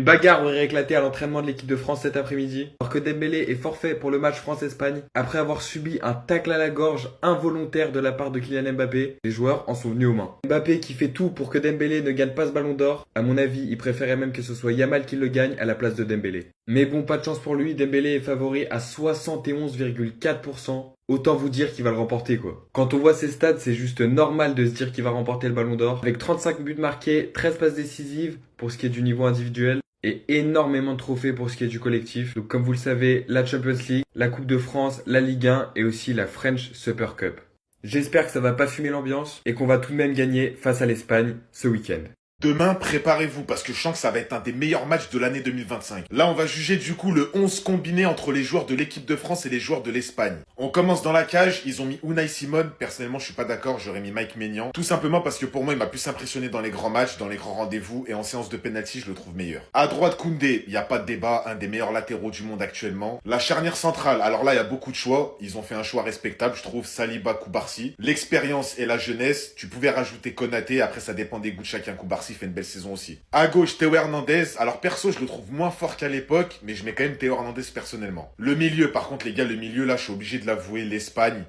Une bagarre aurait éclaté à l'entraînement de l'équipe de France cet après-midi, alors que Dembélé est forfait pour le match France-Espagne après avoir subi un tacle à la gorge involontaire de la part de Kylian Mbappé. Les joueurs en sont venus aux mains. Mbappé qui fait tout pour que Dembélé ne gagne pas ce ballon d'or. À mon avis, il préférait même que ce soit Yamal qui le gagne à la place de Dembélé. Mais bon, pas de chance pour lui, Dembélé est favori à 71,4%. Autant vous dire qu'il va le remporter quoi. Quand on voit ses stats, c'est juste normal de se dire qu'il va remporter le ballon d'or. Avec 35 buts marqués, 13 passes décisives pour ce qui est du niveau individuel. Et énormément de trophées pour ce qui est du collectif. Donc comme vous le savez, la Champions League, la Coupe de France, la Ligue 1 et aussi la French Super Cup. J'espère que ça va pas fumer l'ambiance et qu'on va tout de même gagner face à l'Espagne ce week-end. Demain, préparez-vous parce que je sens que ça va être un des meilleurs matchs de l'année 2025. Là, on va juger du coup le 11 combiné entre les joueurs de l'équipe de France et les joueurs de l'Espagne. On commence dans la cage, ils ont mis Unai Simon. Personnellement, je suis pas d'accord, j'aurais mis Mike Maignan. Tout simplement parce que pour moi, il m'a plus impressionné dans les grands matchs, dans les grands rendez-vous et en séance de penalty, je le trouve meilleur. À droite, Koundé, il n'y a pas de débat, un des meilleurs latéraux du monde actuellement. La charnière centrale, alors là, il y a beaucoup de choix. Ils ont fait un choix respectable, je trouve, Saliba, Koubarsi. L'expérience et la jeunesse, tu pouvais rajouter Konaté, après ça dépend des goûts de chacun. Koubarsi fait une belle saison aussi. À gauche, Théo Hernandez. Alors perso, je le trouve moins fort qu'à l'époque, mais je mets quand même Théo Hernandez personnellement. Le milieu, par contre, les gars, le milieu, là, je suis obligé de l'avouer, l'Espagne.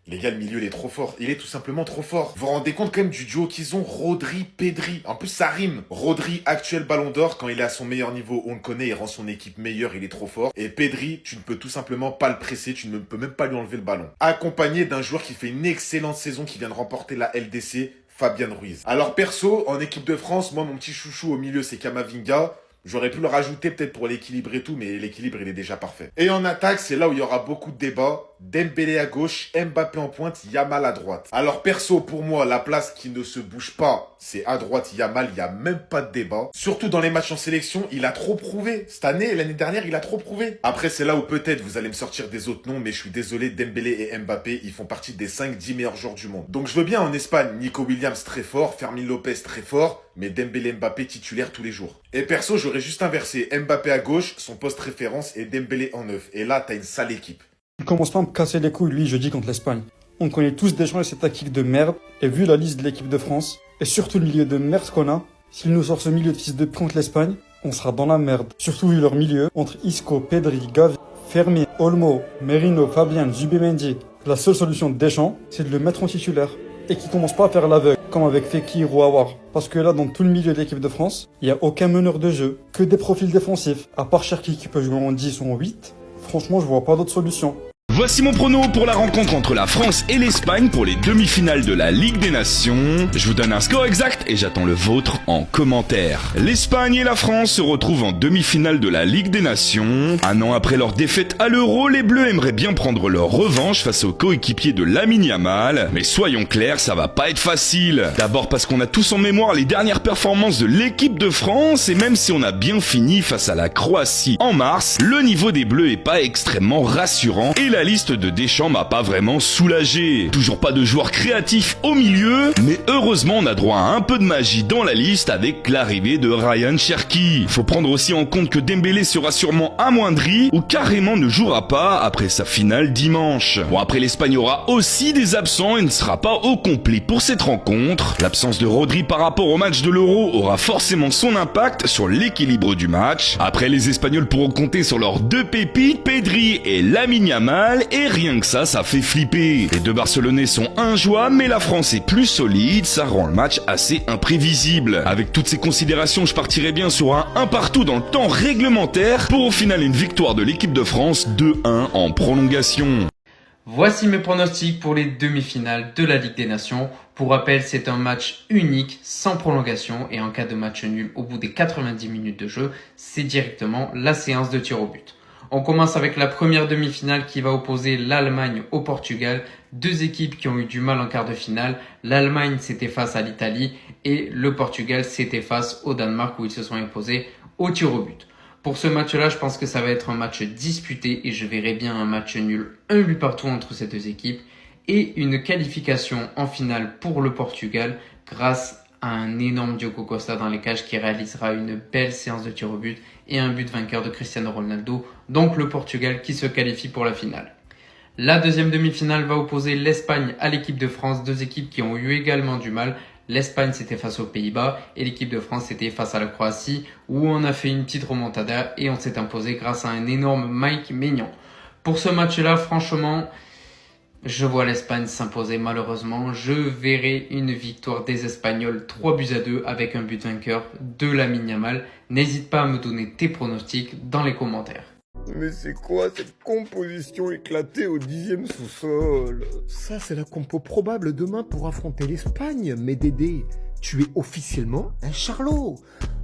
Les gars, le milieu, il est trop fort. Il est tout simplement trop fort. Vous vous rendez compte quand même du duo qu'ils ont, Rodri, Pedri. En plus, ça rime. Rodri, actuel ballon d'or, quand il est à son meilleur niveau, on le connaît, il rend son équipe meilleure, il est trop fort. Et Pedri, tu ne peux tout simplement pas le presser, tu ne peux même pas lui enlever le ballon. Accompagné d'un joueur qui fait une excellente saison, qui vient de remporter la LDC, Fabien Ruiz. Alors perso, en équipe de France, moi, mon petit chouchou au milieu, c'est Kamavinga. J'aurais pu le rajouter peut-être pour l'équilibre et tout, mais l'équilibre, il est déjà parfait. Et en attaque, c'est là où il y aura beaucoup de débats. Dembélé à gauche, Mbappé en pointe, Yamal à droite. Alors perso, pour moi, la place qui ne se bouge pas, c'est à droite Yamal, il n'y a même pas de débat. Surtout dans les matchs en sélection, il a trop prouvé. Cette année, l'année dernière, il a trop prouvé. Après, c'est là où peut-être vous allez me sortir des autres noms, mais je suis désolé, Dembélé et Mbappé, ils font partie des 5-10 meilleurs joueurs du monde. Donc je veux bien en Espagne, Nico Williams très fort, Fermin Lopez très fort, mais Dembélé Mbappé titulaire tous les jours. Et perso, j'aurais juste inversé Mbappé à gauche, son poste référence, et Dembélé en neuf. Et là, t'as une sale équipe. Il commence pas à me casser les couilles, lui, jeudi contre l'Espagne. On connaît tous Deschamps et ses tactiques de merde, et vu la liste de l'équipe de France, et surtout le milieu de merde qu'on a, s'il nous sort ce milieu de fils de contre l'Espagne, on sera dans la merde. Surtout vu leur milieu, entre Isco, Pedri, Gavi, Fermi, Olmo, Merino, Fabian, Zubimendi. La seule solution de Deschamps, c'est de le mettre en titulaire. Et qu'il commence pas à faire l'aveugle, comme avec Fekir ou Aouar. Parce que là, dans tout le milieu de l'équipe de France, il n'y a aucun meneur de jeu, que des profils défensifs. À part Cherki qui peut jouer en 10 ou en 8, franchement, je vois pas d'autre solution. Voici mon prono pour la rencontre entre la France et l'Espagne pour les demi-finales de la Ligue des Nations. Je vous donne un score exact et j'attends le vôtre en commentaire. L'Espagne et la France se retrouvent en demi-finale de la Ligue des Nations. Un an après leur défaite à l'Euro, les Bleus aimeraient bien prendre leur revanche face aux coéquipiers de Lamine Yamal. Mais soyons clairs, ça va pas être facile. D'abord parce qu'on a tous en mémoire les dernières performances de l'équipe de France et même si on a bien fini face à la Croatie en mars, le niveau des Bleus est pas extrêmement rassurant et la liste de Deschamps m'a pas vraiment soulagé. Toujours pas de joueurs créatifs au milieu, mais heureusement on a droit à un peu de magie dans la liste avec l'arrivée de Ryan Cherki. Faut prendre aussi en compte que Dembélé sera sûrement amoindri ou carrément ne jouera pas après sa finale dimanche. Bon, après l'Espagne aura aussi des absents et ne sera pas au complet pour cette rencontre. L'absence de Rodri par rapport au match de l'Euro aura forcément son impact sur l'équilibre du match. Après, les Espagnols pourront compter sur leurs deux pépites, Pedri et Lamine Yamal. Et rien que ça fait flipper. Les deux Barcelonais sont injouables, mais la France est plus solide, ça rend le match assez imprévisible. Avec toutes ces considérations, je partirais bien sur un partout dans le temps réglementaire pour au final une victoire de l'équipe de France 2-1 en prolongation. Voici mes pronostics pour les demi-finales de la Ligue des Nations. Pour rappel, c'est un match unique, sans prolongation, et en cas de match nul au bout des 90 minutes de jeu, c'est directement la séance de tir au but. On commence avec la première demi-finale qui va opposer l'Allemagne au Portugal. Deux équipes qui ont eu du mal en quart de finale. L'Allemagne c'était face à l'Italie et le Portugal c'était face au Danemark où ils se sont imposés au tir au but. Pour ce match-là, je pense que ça va être un match disputé et je verrai bien un match nul, un but partout entre ces deux équipes et une qualification en finale pour le Portugal grâce à un énorme Diogo Costa dans les cages qui réalisera une belle séance de tir au but et un but vainqueur de Cristiano Ronaldo, donc le Portugal qui se qualifie pour la finale. La deuxième demi-finale va opposer l'Espagne à l'équipe de France, deux équipes qui ont eu également du mal. l'Espagne c'était face aux Pays-Bas et l'équipe de France c'était face à la Croatie où on a fait une petite remontada et on s'est imposé grâce à un énorme Mike Maignan. Pour ce match-là, franchement, je vois l'Espagne s'imposer malheureusement. Je verrai une victoire des Espagnols 3-2 avec un but vainqueur de Lamine Yamal. N'hésite pas à me donner tes pronostics dans les commentaires. Mais c'est quoi cette composition éclatée au 10e sous-sol? Ça, c'est la compo probable demain pour affronter l'Espagne, mais Dédé, tu es officiellement un charlot.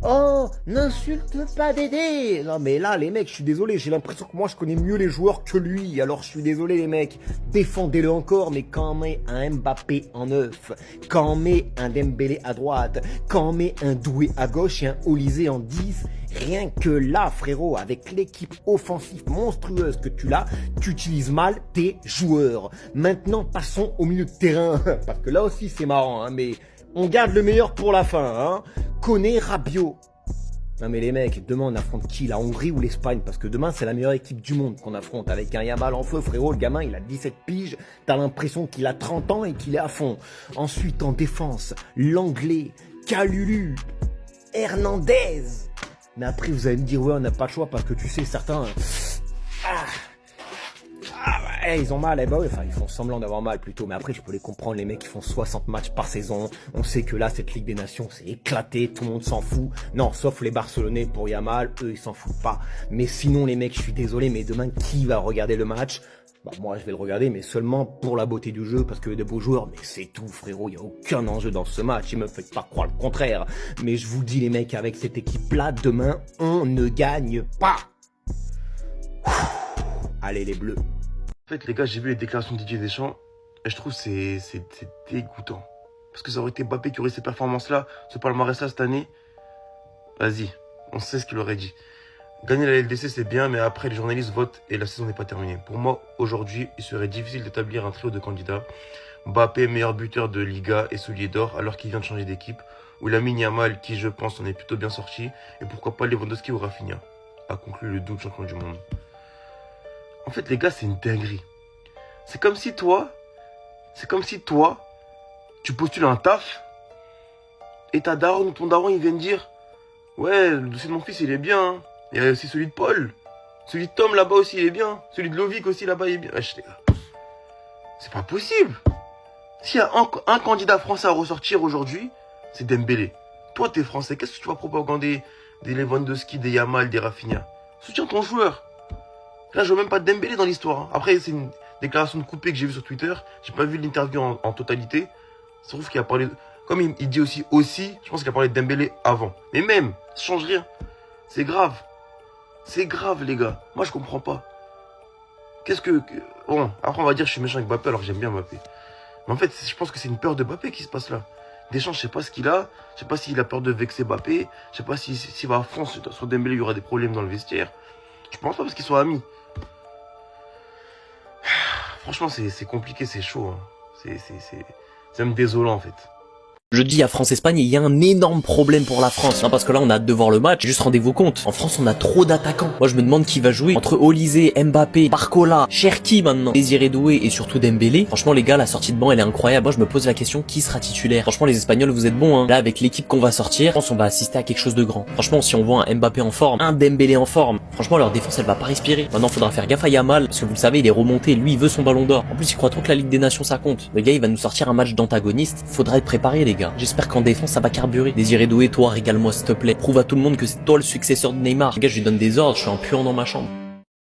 Oh, n'insulte pas Dédé. Non mais là, les mecs, je suis désolé, j'ai l'impression que moi, je connais mieux les joueurs que lui. Alors, je suis désolé, les mecs. Défendez-le encore, mais quand on met un Mbappé en 9, quand on met un Dembélé à droite, quand on met un Doué à gauche et un Olysée en 10, rien que là, frérot, avec l'équipe offensive monstrueuse que tu l'as, tu utilises mal tes joueurs. Maintenant, passons au milieu de terrain, parce que là aussi, c'est marrant, hein, mais on garde le meilleur pour la fin, hein. Koné, Rabiot. Non mais les mecs, demain on affronte qui? La Hongrie ou l'Espagne? Parce que demain c'est la meilleure équipe du monde qu'on affronte. Avec un Yamal en feu, frérot, le gamin il a 17 piges. T'as l'impression qu'il a 30 ans et qu'il est à fond. Ensuite en défense, l'anglais, Kalulu, Hernandez. Mais après vous allez me dire ouais on n'a pas le choix parce que tu sais certains... ouais, ils ont mal, eh ben oui, enfin ils font semblant d'avoir mal plutôt, mais après je peux les comprendre, les mecs qui font 60 matchs par saison, on sait que là cette Ligue des Nations c'est éclaté, tout le monde s'en fout, non sauf les Barcelonais pour Yamal, eux ils s'en foutent pas, mais sinon les mecs je suis désolé, mais demain qui va regarder le match? Bah moi je vais le regarder mais seulement pour la beauté du jeu parce qu'il y a de beaux joueurs, mais c'est tout frérot, il n'y a aucun enjeu dans ce match, et me faites pas croire le contraire, mais je vous dis les mecs, avec cette équipe là, demain on ne gagne pas. Allez les bleus. En fait, les gars, j'ai vu les déclarations de Didier Deschamps et je trouve que c'est dégoûtant. Parce que ça aurait été Mbappé qui aurait ces performances-là, ce palmarès-là cette année. Vas-y, on sait ce qu'il aurait dit. Gagner la LDC, c'est bien, mais après, les journalistes votent et la saison n'est pas terminée. Pour moi, aujourd'hui, il serait difficile d'établir un trio de candidats. Mbappé, meilleur buteur de Liga et soulier d'or, alors qu'il vient de changer d'équipe. Ou Lamine Yamal, qui, je pense, en est plutôt bien sorti. Et pourquoi pas Lewandowski ou Rafinha, a conclu le double champion du monde. En fait, les gars, c'est une dinguerie. C'est comme si toi, tu postules un taf, et ta daronne ou ton daron, ils viennent dire, ouais, le dossier de mon fils, il est bien, hein. Il y a aussi celui de Paul. Celui de Tom, là-bas aussi, il est bien. Celui de Lovic aussi, là-bas, il est bien. Wesh, les gars. C'est pas possible. S'il y a un candidat français à ressortir aujourd'hui, c'est Dembélé. Toi, t'es français, qu'est-ce que tu vas propagander des Lewandowski, des Yamal, des Rafinha? Soutiens ton joueur. Là, je vois même pas Dembélé dans l'histoire. Hein. Après, c'est une déclaration de coupé que j'ai vue sur Twitter. J'ai pas vu l'interview en totalité. Ça trouve qu'il a parlé... Comme il dit aussi, je pense qu'il a parlé de Dembélé avant. Mais même, ça change rien. C'est grave. C'est grave, les gars. Moi, je comprends pas. Qu'est-ce que... Bon, après, on va dire que je suis méchant avec Mbappé alors que j'aime bien Mbappé. Mais en fait, je pense que c'est une peur de Mbappé qui se passe là. Deschamps, je sais pas ce qu'il a. Je sais pas s'il a peur de vexer Mbappé. Je sais pas s'il va à fond sur Dembélé, il y aura des problèmes dans le vestiaire. Je pense pas parce qu'ils sont amis. Franchement, c'est compliqué, c'est chaud. Hein. C'est même désolant, en fait. Je dis à France-Espagne, il y a un énorme problème pour la France. Non, parce que là, on a hâte de voir le match. Juste rendez-vous compte. En France, on a trop d'attaquants. Moi, je me demande qui va jouer. Entre Olysée, Mbappé, Barcola, Cherki maintenant, Désiré Doué et surtout Dembélé. Franchement, les gars, la sortie de banc, elle est incroyable. Moi, je me pose la question, qui sera titulaire? Franchement, les Espagnols, vous êtes bons, hein. Là, avec l'équipe qu'on va sortir, je pense qu'on va assister à quelque chose de grand. Franchement, si on voit un Mbappé en forme, un Dembélé en forme, franchement, leur défense, elle va pas respirer. Maintenant, faudra faire gaffe à Yamal, parce que vous le savez, il est remonté. Lui, il veut son ballon d'or. En plus, il croit trop que la Ligue des Nations, ça compte. Le gars, il va nous sortir un match d'antagoniste. Faudra être préparé, les gars. J'espère qu'en défense, ça va carburer. Désiré Doué, toi, régale-moi s'il te plaît. Prouve à tout le monde que c'est toi le successeur de Neymar. Les gars, je lui donne des ordres, je suis un puant dans ma chambre.